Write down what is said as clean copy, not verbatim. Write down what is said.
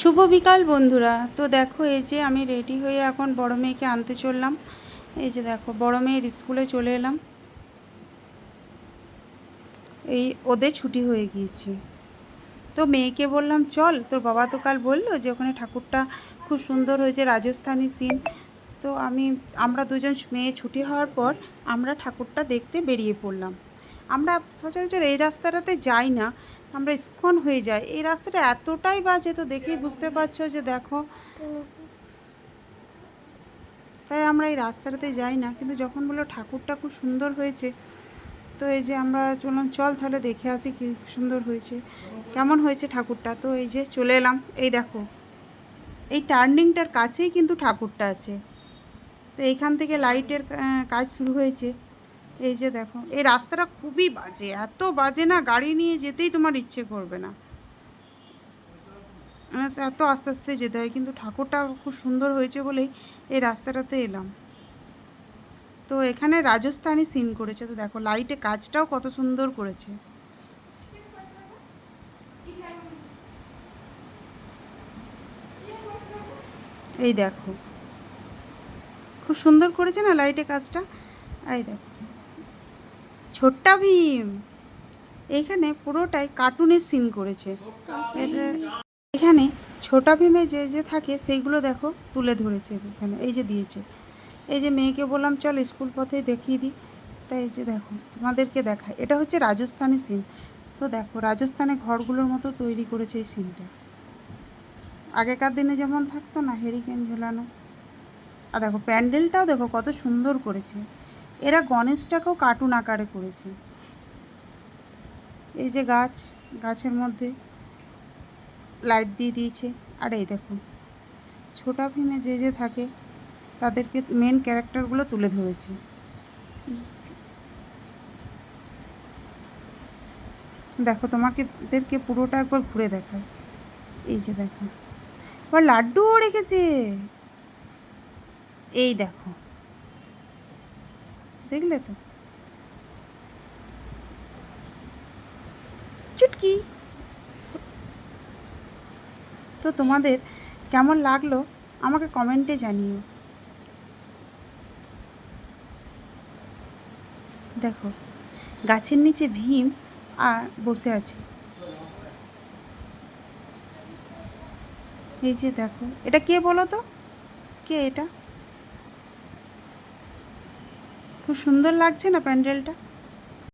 শুভ বিকাল বন্ধুরা। তো দেখো, এই যে আমি রেডি হয়ে এখন বড় মেয়েকে আনতে চললাম। এই যে দেখো, বড় মেয়ের স্কুলে চলে এলাম। এই ওদের ছুটি হয়ে গিয়েছে, তো মেয়েকে বললাম চল, তোর বাবা তো কাল বললো যে ওখানে ঠাকুরটা খুব সুন্দর হয়েছে, রাজস্থানি সিন। তো আমরা দুজন মেয়ে ছুটি হওয়ার পর আমরা ঠাকুরটা দেখতে বেরিয়ে পড়লাম। আমরা সচরাচর এই রাস্তাটাতে যাই না, আমরা ইস্কন হয়ে যাই। এই রাস্তাটা এতটাই বাজে, তো দেখেই বুঝতে পারছো যে দেখো, তাই আমরা এই রাস্তাটাতে যাই না। কিন্তু যখন বললো ঠাকুরটা খুব সুন্দর হয়েছে, তো এই যে আমরা চললাম, চল তাহলে দেখে আসি কী সুন্দর হয়েছে, কেমন হয়েছে ঠাকুরটা। তো এই যে চলে এলাম। এই দেখো, এই টার্নিংটার কাছেই কিন্তু ঠাকুরটা আছে। তো এইখান থেকে লাইটের কাজ শুরু হয়েছে। এই যে দেখো, এই রাস্তাটা খুবই বাজে, এত বাজে না, গাড়ি নিয়ে যেতেই তোমার ইচ্ছে করবে না, এত আস্তে আস্তে যেতে হয়। কিন্তু ঠাকুরটা খুব সুন্দর হয়েছে বলেই এই রাস্তাটাতে এলাম। তো এখানে রাজস্থানি সিন করেছে, তো দেখো লাইটে কাজটাও কত সুন্দর করেছে। এই দেখো, খুব সুন্দর করেছে না লাইটে কাজটা। এই দেখো, ছোট্টা ভীম, এইখানে পুরোটাই কার্টুনের সিন করেছে। এখানে ছোটা ভীমে যে যে থাকে সেইগুলো দেখো তুলে ধরেছে এখানে, এই যে দিয়েছে। এই যে মেয়েকে বললাম চল স্কুল পথে দেখিয়ে দিই, তাই এই যে দেখো তোমাদেরকে দেখায়, এটা হচ্ছে রাজস্থানি সিন। তো দেখো রাজস্থানে ঘরগুলোর মতো তৈরি করেছে এই সিনটা। আগেকার দিনে যেমন থাকতো না, হেরিকেন ঝোলানো। আর দেখো প্যান্ডেলটাও দেখো কত সুন্দর করেছে, এরা গণেশটাকেও কার্টুন আকারে করেছে। এই যে গাছের মধ্যে লাইট দিয়ে দিয়েছে। আর এই দেখো ছোটা ভীমে যে যে থাকে তাদেরকে মেন ক্যারেক্টারগুলো তুলে ধরেছে। দেখো তোমাদেরকে পুরোটা একবার ঘুরে দেখায়। এই যে দেখো, আবার লাড্ডুও রেখেছে। এই দেখো, দেখলে তো, চুটকি। তো তোমাদের কেমন লাগলো আমাকে কমেন্টে জানিও। দেখো গাছের নিচে ভীম আর বসে আছে। এই যে দেখো, এটা কে বলো তো, কে এটা? খুব সুন্দর লাগছে না প্যান্ডেলটা।